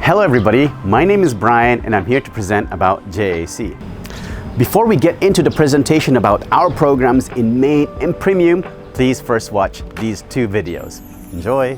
Hello everybody, my name is Brian and I'm here to present about JIC. Before we get into the presentation about our programs in main and premium, please first watch these two videos. Enjoy!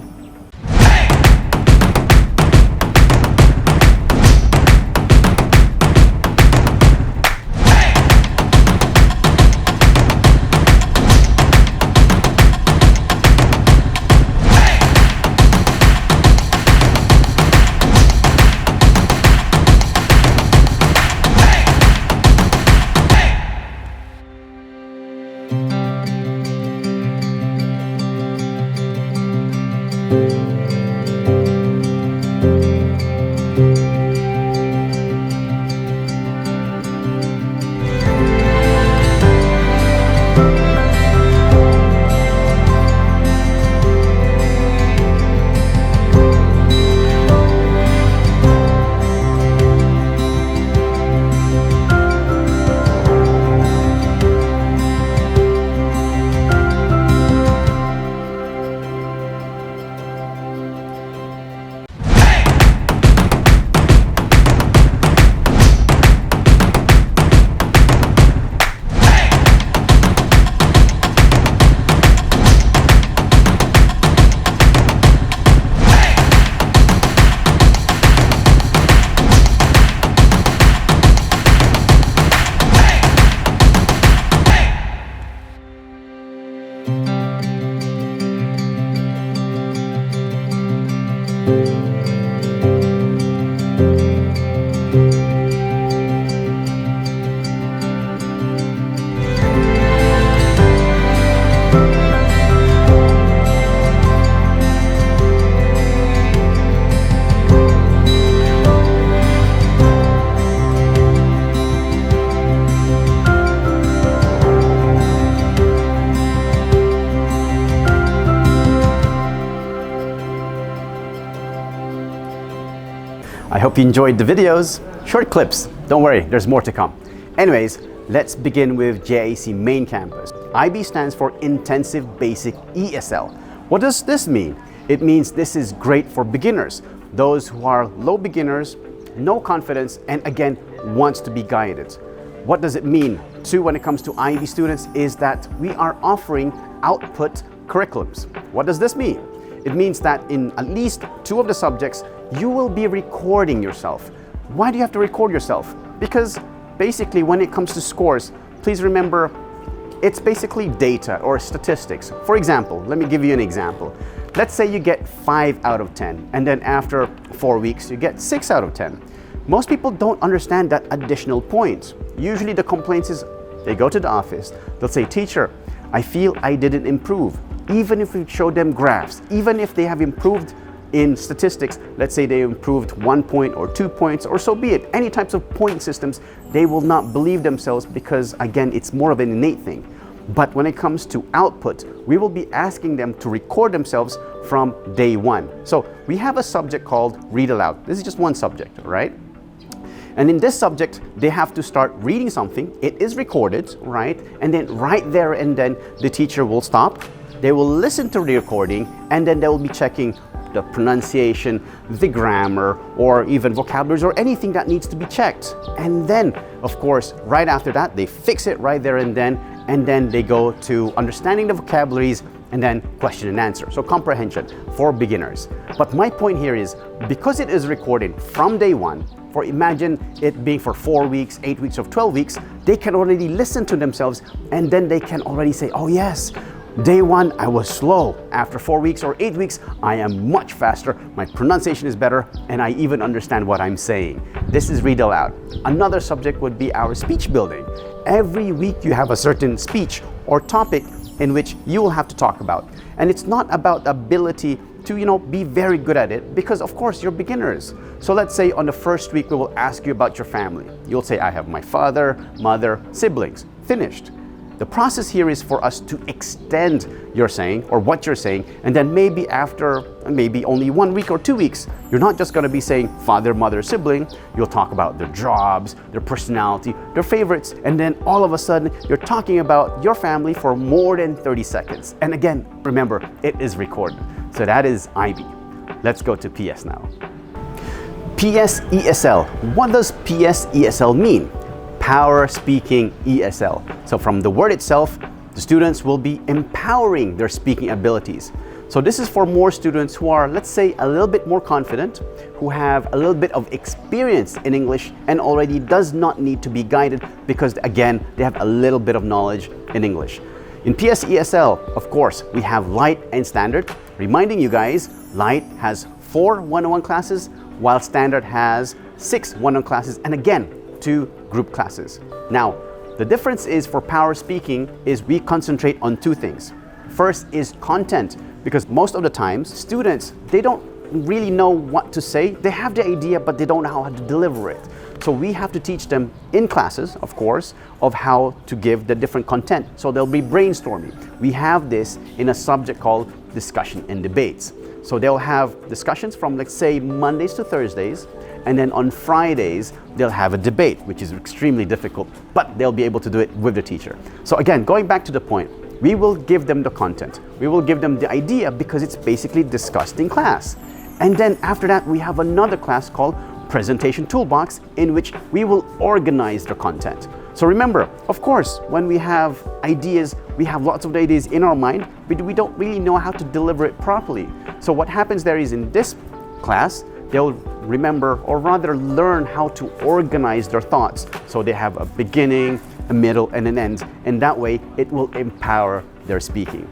I hope you enjoyed the videos. Short clips, don't worry, there's more to come. Anyways, let's begin with JIC main campus. IB stands for Intensive Basic ESL. What does this mean? It means this is great for beginners, those who are low beginners, no confidence, and again, wants to be guided. What does it mean too when it comes to IB students is that we are offering output curriculums. What does this mean? It means that in at least 2 of the subjects, you will be recording yourself. Why do you have to record yourself? Because basically when it comes to scores, please remember it's basically data or statistics. For example, let me give you an example. Let's say you get 5 out of 10 and then after 4 weeks you get 6 out of 10. Most people don't understand that additional point. Usually the complaint is they go to the office, they'll say, "Teacher, I feel I didn't improve." Even if we show them graphs, even if they have improved in statistics, let's say they improved 1 point or 2 points, or so be it, any types of point systems, they will not believe themselves because, again, it's more of an innate thing. But when it comes to output, we will be asking them to record themselves from day 1. So we have a subject called Read Aloud. This is just one subject, right? And in this subject, they have to start reading something. It is recorded, right? And then right there and then the teacher will stop. They will listen to the recording and then they will be checking the pronunciation, the grammar, or even vocabularies or anything that needs to be checked. And then, of course, right after that, they fix it right there and then they go to understanding the vocabularies and then question and answer. So comprehension for beginners. But my point here is, because it is recorded from day 1, for imagine it being for 4 weeks, 8 weeks, or 12 weeks, they can already listen to themselves and then they can already say, "Oh yes, day 1, I was slow. After 4 weeks or 8 weeks, I am much faster. My pronunciation is better, and I even understand what I'm saying." This is Read Aloud. Another subject would be our speech building. Every week you have a certain speech or topic in which you will have to talk about. And it's not about ability to, be very good at it, because of course you're beginners. So let's say on the first week we will ask you about your family. You'll say, "I have my father, mother, siblings." Finished. The process here is for us to extend your saying or what you're saying, and then maybe after only 1 week or 2 weeks, you're not just going to be saying father, mother, sibling. You'll talk about their jobs, their personality, their favorites, and then all of a sudden you're talking about your family for more than 30 seconds. And again, remember, it is recorded. So that is IB. Let's go to PS now. PSESL. What does PSESL mean? Power Speaking ESL. So from the word itself, the students will be empowering their speaking abilities. So this is for more students who are, let's say, a little bit more confident, who have a little bit of experience in English and already does not need to be guided because, again, they have a little bit of knowledge in English. In PSESL, of course, we have Light and Standard. Reminding you guys, Light has 4 one-on-one classes, while Standard has 6 one-on-one classes, and again, 2 group classes. Now, the difference is for Power Speaking is we concentrate on 2 things. First is content, because most of the times students, they don't really know what to say. They have the idea, but they don't know how to deliver it. So we have to teach them in classes, of course, of how to give the different content. So they'll be brainstorming. We have this in a subject called discussion and debates. So they'll have discussions from, let's say, Mondays to Thursdays, and then on Fridays, they'll have a debate, which is extremely difficult, but they'll be able to do it with the teacher. So again, going back to the point, we will give them the content. We will give them the idea because it's basically discussed in class. And then after that, we have another class called Presentation Toolbox, in which we will organize the content. So remember, of course, when we have ideas, we have lots of ideas in our mind, but we don't really know how to deliver it properly. So what happens there is in this class, they'll remember, or rather learn how to organize their thoughts. So they have a beginning, a middle, and an end, and that way it will empower their speaking.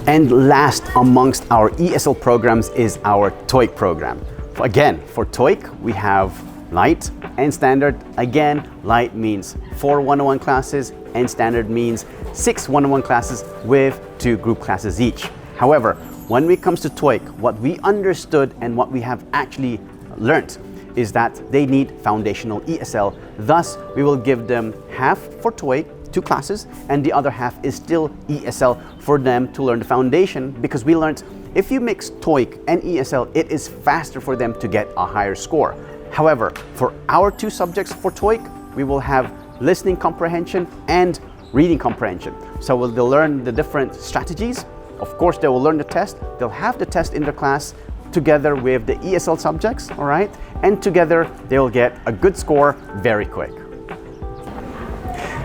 And last amongst our ESL programs is our TOEIC program. Again, for TOEIC, we have Light and Standard. Again, Light means 4 one-on-one classes, and Standard means 6 one-on-one classes with 2 group classes each. However, when it comes to TOEIC, what we understood and what we have actually learned is that they need foundational ESL. Thus, we will give them half for TOEIC, 2 classes, and the other half is still ESL for them to learn the foundation, because we learned if you mix TOEIC and ESL, it is faster for them to get a higher score. However, for our 2 subjects for TOEIC, we will have listening comprehension and reading comprehension. So they'll learn the different strategies. Of course, they will learn the test. They'll have the test in the class together with the ESL subjects, all right? And together, they'll get a good score very quick.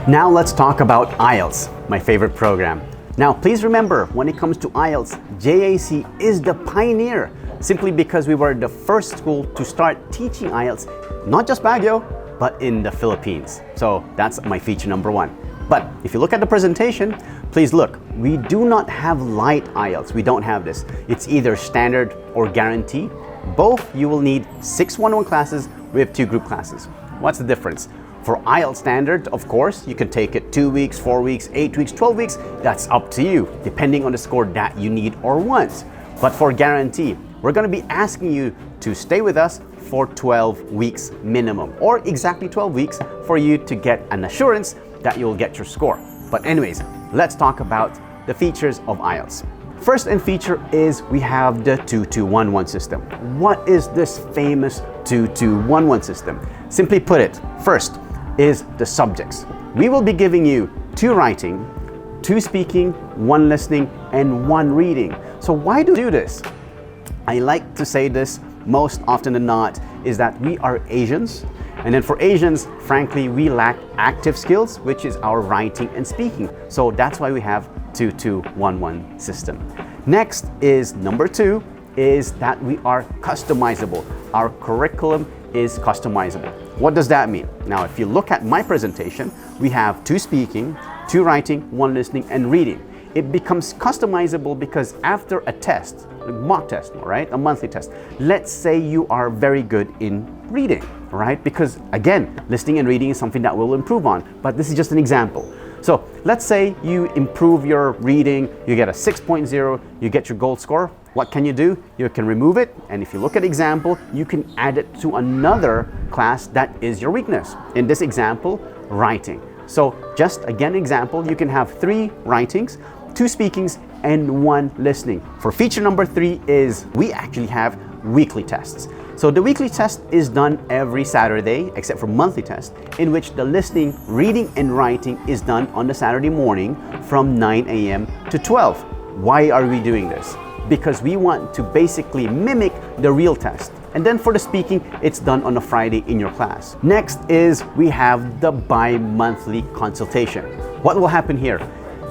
Now let's talk about IELTS, my favorite program. Now, please remember, when it comes to IELTS, JIC is the pioneer, simply because we were the first school to start teaching IELTS, not just Baguio, but in the Philippines. So that's my feature number 1. But if you look at the presentation, please look, we do not have Light IELTS. We don't have this. It's either Standard or Guarantee. Both you will need 6 one-on-one classes with 2 group classes. What's the difference? For IELTS Standard, of course, you can take it 2 weeks, 4 weeks, 8 weeks, 12 weeks. That's up to you, depending on the score that you need or want. But for Guarantee, we're going to be asking you to stay with us for 12 weeks minimum, or exactly 12 weeks for you to get an assurance that you'll get your score. But anyways, let's talk about the features of IELTS. First in feature is we have the 2-2-1-1 system. What is this famous 2-2-1-1 system? Simply put it, first is the subjects. We will be giving you 2 writing, 2 speaking, 1 listening, and 1 reading. So why do we do this? I like to say this most often than not, is that we are Asians. And then for Asians, frankly, we lack active skills, which is our writing and speaking. So that's why we have 2-2-1-1 system. Next is number 2, is that we are customizable. Our curriculum is customizable. What does that mean? Now, if you look at my presentation, we have 2 speaking, 2 writing, 1 listening, and reading. It becomes customizable because after a test, a mock test, right, a monthly test, let's say you are very good in reading, right? Because again, listening and reading is something that we'll improve on, but this is just an example. So let's say you improve your reading, you get a 6.0, you get your gold score. What can you do? You can remove it, and if you look at example, you can add it to another class that is your weakness. In this example, writing. So just again example, you can have 3 writings, 2 speakings, and 1 listening. For feature number 3 is we actually have weekly tests. So the weekly test is done every Saturday, except for monthly test, in which the listening, reading, and writing is done on the Saturday morning from 9 a.m. to 12. Why are we doing this? Because we want to basically mimic the real test. And then for the speaking, it's done on a Friday in your class. Next is we have the bi-monthly consultation. What will happen here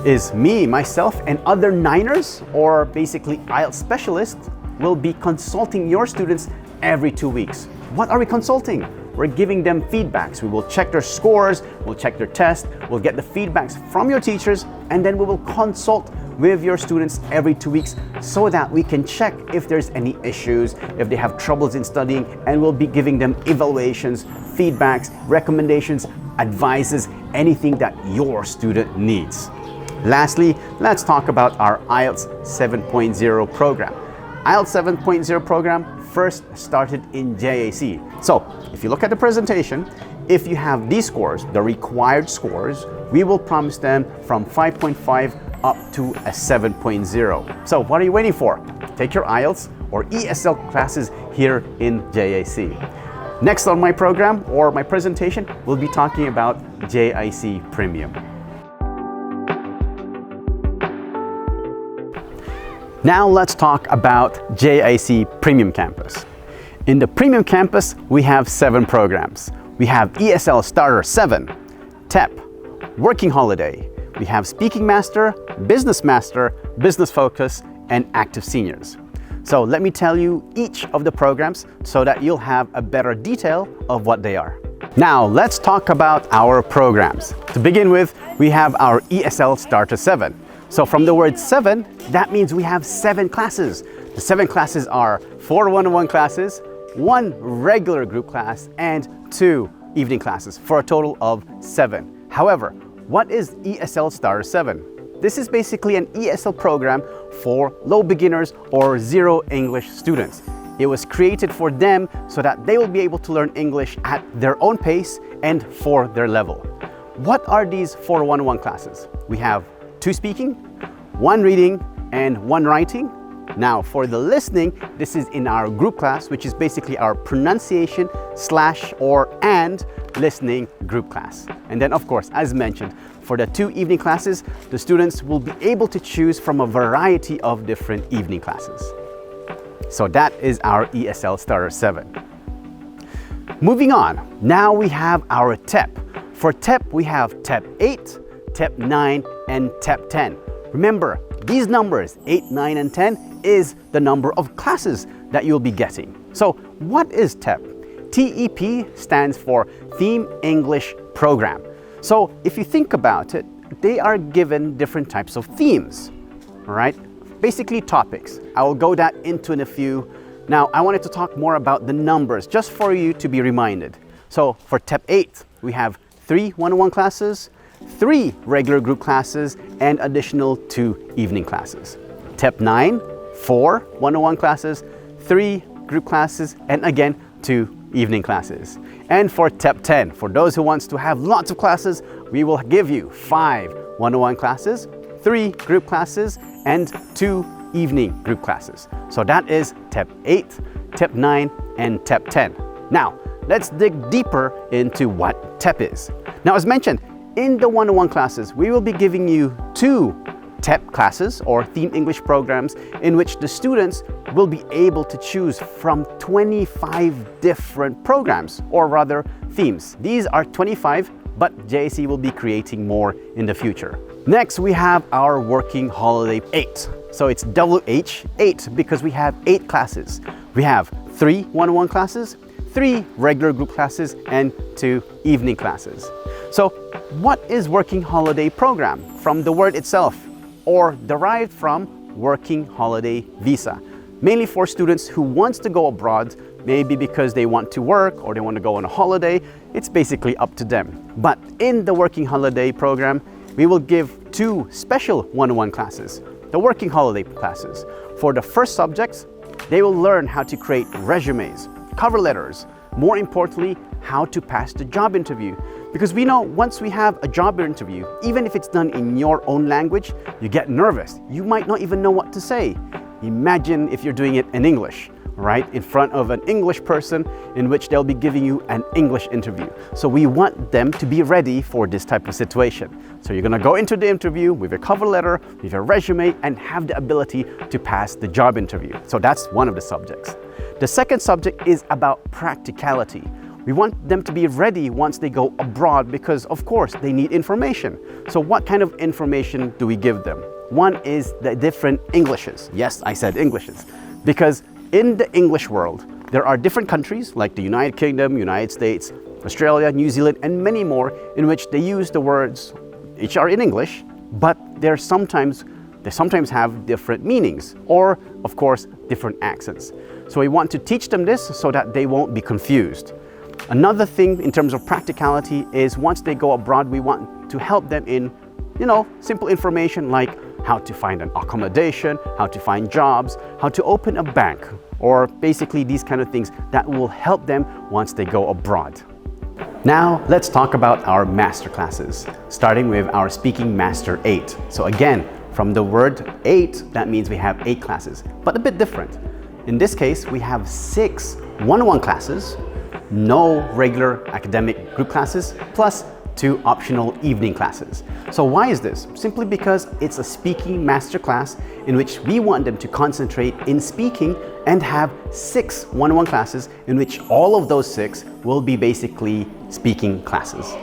is me, myself, and other Niners, or basically IELTS specialists, will be consulting your students every 2 weeks. What are we consulting? We're giving them feedbacks. We will check their scores, we'll check their tests, we'll get the feedbacks from your teachers, and then we will consult with your students every 2 weeks so that we can check if there's any issues, if they have troubles in studying, and we'll be giving them evaluations, feedbacks, recommendations, advices, anything that your student needs. Lastly, let's talk about our IELTS 7.0 program. IELTS 7.0 program first started in JIC. So if you look at the presentation, if you have these scores, the required scores, we will promise them from 5.5 up to a 7.0. So what are you waiting for? Take your IELTS or ESL classes here in JIC. Next on my program or my presentation, we'll be talking about JIC Premium. Now let's talk about JIC Premium Campus. In the Premium Campus, we have 7 programs. We have ESL Starter 7, TEP, Working Holiday. We have Speaking Master, Business Focus, and Active Seniors. So let me tell you each of the programs so that you'll have a better detail of what they are. Now let's talk about our programs. To begin with, we have our ESL Starter 7. So from the word 7, that means we have 7 classes. The 7 classes are 4 one-on-one classes, 1 regular group class, and 2 evening classes for a total of 7. However, what is ESL Starter 7? This is basically an ESL program for low beginners or zero English students. It was created for them so that they will be able to learn English at their own pace and for their level. What are these 4 one-on-one classes? We have 2 speaking, 1 reading, and 1 writing. Now for the listening, this is in our group class, which is basically our pronunciation and listening group class. And then of course, as mentioned, for the 2 evening classes, the students will be able to choose from a variety of different evening classes. So that is our ESL Starter 7. Moving on, now we have our TEP. For TEP, we have TEP 8, TEP 9, and TEP 10. Remember, these numbers, 8, 9, and 10, is the number of classes that you'll be getting. So what is TEP? TEP stands for Theme English Program. So if you think about it, they are given different types of themes, all right? Basically topics. I will go that into in a few. Now, I wanted to talk more about the numbers just for you to be reminded. So for TEP 8, we have 3 one-on-one classes, 3 regular group classes, and additional 2 evening classes. TEP 9, 4 one-on-one classes, 3 group classes, and again, 2 evening classes. And for TEP 10, for those who wants to have lots of classes, we will give you 5 one-on-one classes, 3 group classes, and 2 evening group classes. So that is TEP 8, TEP 9, and TEP 10. Now, let's dig deeper into what TEP is. Now, as mentioned, in the one-on-one classes, we will be giving you 2 TEP classes or Theme English programs in which the students will be able to choose from 25 different programs, or rather themes. These are 25, but JIC will be creating more in the future. Next, we have our Working Holiday 8. So it's WH8 because we have 8 classes. We have 3 one-on-one classes, 3 regular group classes, and 2 evening classes. So what is Working Holiday Program? From the word itself, or derived from Working Holiday Visa. Mainly for students who wants to go abroad, maybe because they want to work or they want to go on a holiday. It's basically up to them. But in the Working Holiday Program, we will give 2 special one-on-one classes, the Working Holiday classes. For the first subjects, they will learn how to create resumes, cover letters, more importantly, how to pass the job interview. Because we know once we have a job interview, even if it's done in your own language, you get nervous. You might not even know what to say. Imagine if you're doing it in English. right, in front of an English person in which they'll be giving you an English interview. So we want them to be ready for this type of situation. So you're gonna go into the interview with your cover letter, with your resume, and have the ability to pass the job interview. So that's one of the subjects. The second subject is about practicality. We want them to be ready once they go abroad because, of course, they need information. So what kind of information do we give them? One is the different Englishes. Yes, I said Englishes. Because in the English world, there are different countries like the United Kingdom, United States, Australia, New Zealand, and many more in which they use the words which are in English, but they sometimes have different meanings or, of course, different accents. So we want to teach them this so that they won't be confused. Another thing in terms of practicality is once they go abroad, we want to help them in, simple information like how to find an accommodation, how to find jobs, how to open a bank, or basically these kind of things that will help them once they go abroad. Now, let's talk about our master classes, starting with our Speaking Master 8. So again, from the word 8, that means we have 8 classes, but a bit different. In this case, we have 6 one-on-one classes, no regular academic group classes, plus 2 optional evening classes. So why is this? Simply because it's a speaking master class in which we want them to concentrate in speaking and have 6 one-on-one classes in which all of those 6 will be basically speaking classes.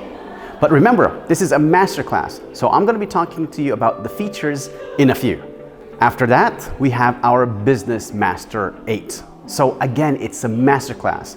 But remember, this is a master class, so I'm going to be talking to you about the features in a few. After that, we have our Business Master 8. So again, it's a master class.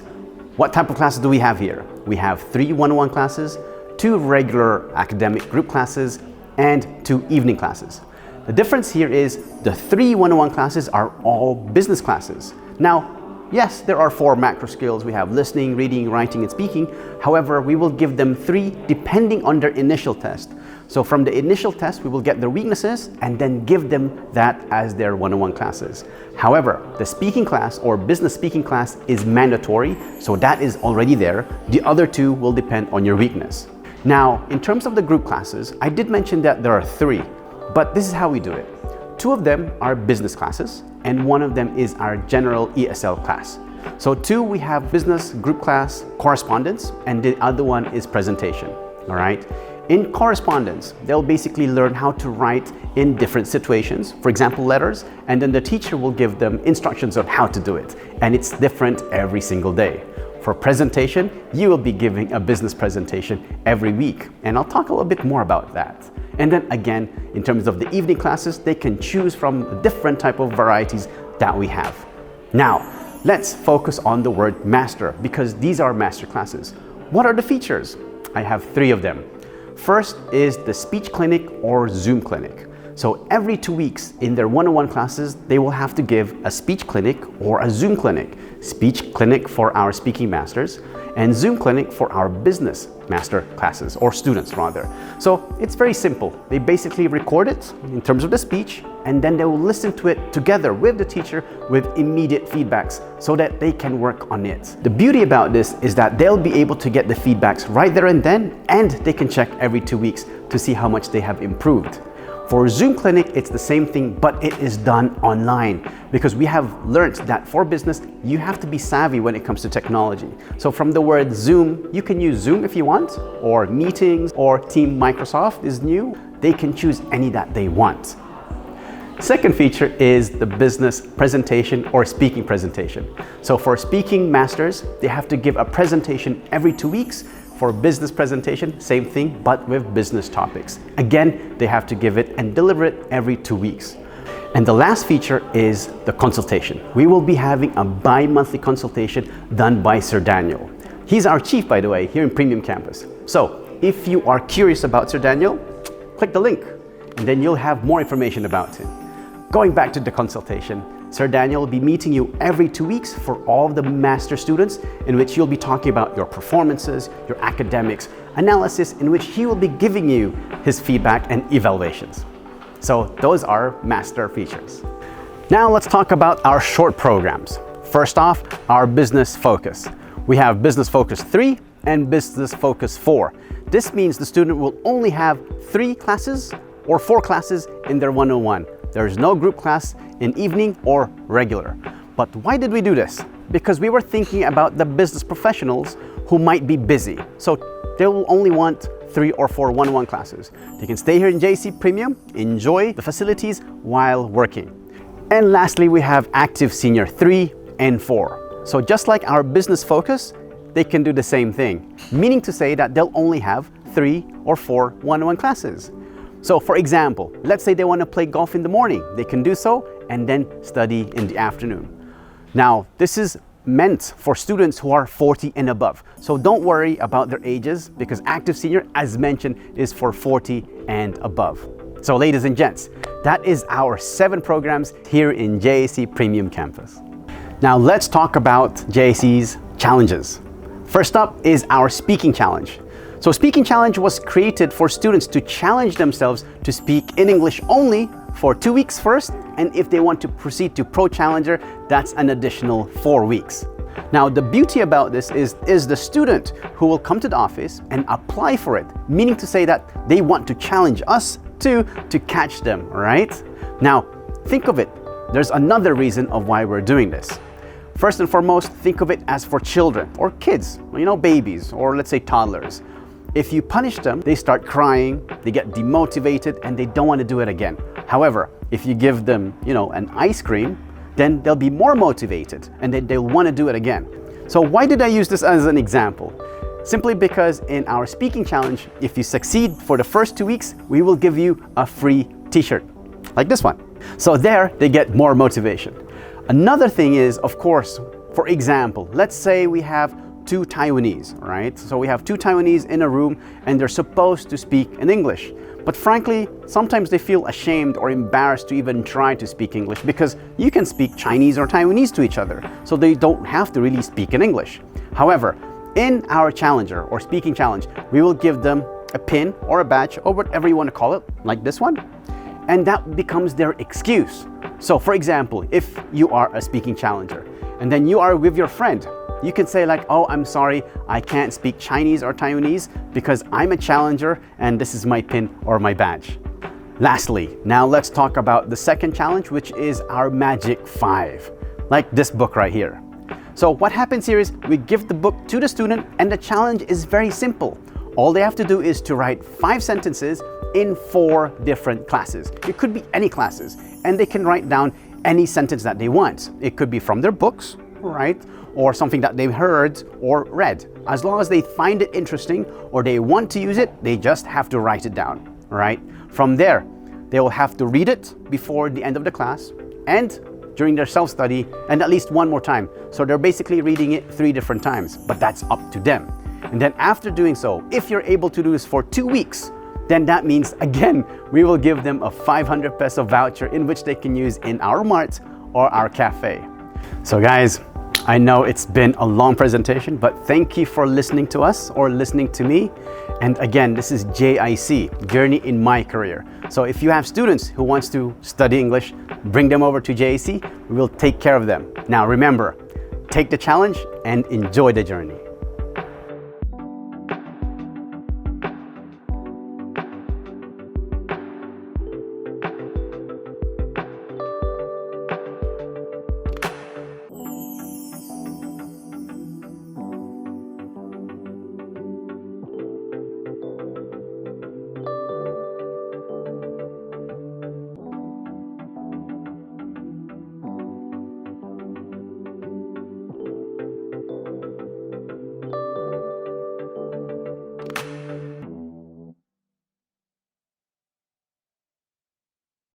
What type of classes do we have here? We have 3 one-on-one classes, 2 regular academic group classes, and 2 evening classes. The difference here is the 3 one-on-one classes are all business classes. Now, yes, there are 4 macro skills. We have listening, reading, writing, and speaking. However, we will give them 3 depending on their initial test. So from the initial test, we will get their weaknesses and then give them that as their one-on-one classes. However, the speaking class or business speaking class is mandatory, so that is already there. The other 2 will depend on your weakness. Now, in terms of the group classes, I did mention that there are 3, but this is how we do it. 2 of them are business classes, and 1 of them is our general ESL class. So 2, we have business group class correspondence, and the other one is presentation, all right? In correspondence, they'll basically learn how to write in different situations, for example, letters, and then the teacher will give them instructions on how to do it, and it's different every single day. For presentation, you will be giving a business presentation every week, and I'll talk a little bit more about that. And then again, in terms of the evening classes, they can choose from the different type of varieties that we have. Now, let's focus on the word master because these are master classes. What are the features? I have 3 of them. First is the speech clinic or Zoom clinic. So every 2 weeks in their one-on-one classes, they will have to give a speech clinic or a Zoom clinic. Speech clinic for our speaking masters and Zoom clinic for our business master classes or students rather. So it's very simple. They basically record it in terms of the speech and then they will listen to it together with the teacher with immediate feedbacks so that they can work on it. The beauty about this is that they'll be able to get the feedbacks right there and then, and they can check every 2 weeks to see how much they have improved. For Zoom Clinic, it's the same thing, but it is done online because we have learned that for business, you have to be savvy when it comes to technology. So from the word Zoom, you can use Zoom if you want, or Meetings, or Team Microsoft is new. They can choose any that they want. Second feature is the business presentation or speaking presentation. So for speaking masters, they have to give a presentation every 2 weeks. For business presentation, same thing, but with business topics. Again, they have to give it and deliver it every 2 weeks. And the last feature is the consultation. We will be having a bi-monthly consultation done by Sir Daniel. He's our chief, by the way, here in Premium Campus. So if you are curious about Sir Daniel, click the link and then you'll have more information about him. Going back to the consultation, Sir Daniel will be meeting you every 2 weeks for all the master students in which you'll be talking about your performances, your academics, analysis in which he will be giving you his feedback and evaluations. So those are master features. Now let's talk about our short programs. First off, our business focus. We have business focus 3 and business focus 4. This means the student will only have 3 classes or 4 classes in their one-on-one. There is no group class in evening or regular. But why did we do this? Because we were thinking about the business professionals who might be busy. So they will only want 3 or 4 one-on-one classes. They can stay here in JIC Premium, enjoy the facilities while working. And lastly, we have Active Senior 3 and 4. So just like our business focus, they can do the same thing, meaning to say that they'll only have 3 or 4 one-on-one classes. So for example, let's say they want to play golf in the morning. They can do so and then study in the afternoon. Now, this is meant for students who are 40 and above. So don't worry about their ages because Active Senior, as mentioned, is for 40 and above. So ladies and gents, that is our 7 programs here in JIC Premium Campus. Now let's talk about JIC's challenges. First up is our speaking challenge. So speaking challenge was created for students to challenge themselves to speak in English only for 2 weeks first, and if they want to proceed to Pro Challenger, that's an additional 4 weeks. Now the beauty about this is the student who will come to the office and apply for it, meaning to say that they want to challenge us to catch them, right? Now think of it, there's another reason of why we're doing this. First and foremost, think of it as for children or kids, you know, babies, or let's say toddlers. If you punish them, they start crying, they get demotivated, and they don't want to do it again. However, if you give them, you know, an ice cream, then they'll be more motivated and they'll want to do it again. So why did I use this as an example? Simply because in our speaking challenge, if you succeed for the first 2 weeks, we will give you a free t-shirt, like this one. So there, they get more motivation. Another thing is, of course, for example, let's say we have 2 Taiwanese, right? So we have 2 Taiwanese in a room and they're supposed to speak in English. But frankly, sometimes they feel ashamed or embarrassed to even try to speak English because you can speak Chinese or Taiwanese to each other, so they don't have to really speak in English. However, in our challenger or speaking challenge, we will give them a pin or a badge or whatever you want to call it, like this one, and that becomes their excuse. So for example, if you are a speaking challenger and then you are with your friend, you can say like, oh, I'm sorry, I can't speak Chinese or Taiwanese because I'm a challenger and this is my pin or my badge. Lastly, now let's talk about the second challenge, which is our Magic 5, like this book right here. So what happens here is we give the book to the student and the challenge is very simple. All they have to do is to write 5 sentences in 4 different classes. It could be any classes, and they can write down any sentence that they want. It could be from their books, right? Or something that they've heard or read. As long as they find it interesting or they want to use it, they just have to write it down, right? From there, they will have to read it before the end of the class and during their self-study and at least 1 more time. So they're basically reading it 3 different times, but that's up to them. And then after doing so, if you're able to do this for 2 weeks, then that means, again, we will give them a 500 peso voucher in which they can use in our mart or our cafe. So guys, I know it's been a long presentation, but thank you for listening to us or listening to me. And again, this is JIC, Journey in My Career. So if you have students who wants to study English, bring them over to JIC. We will take care of them. Now remember, take the challenge and enjoy the journey.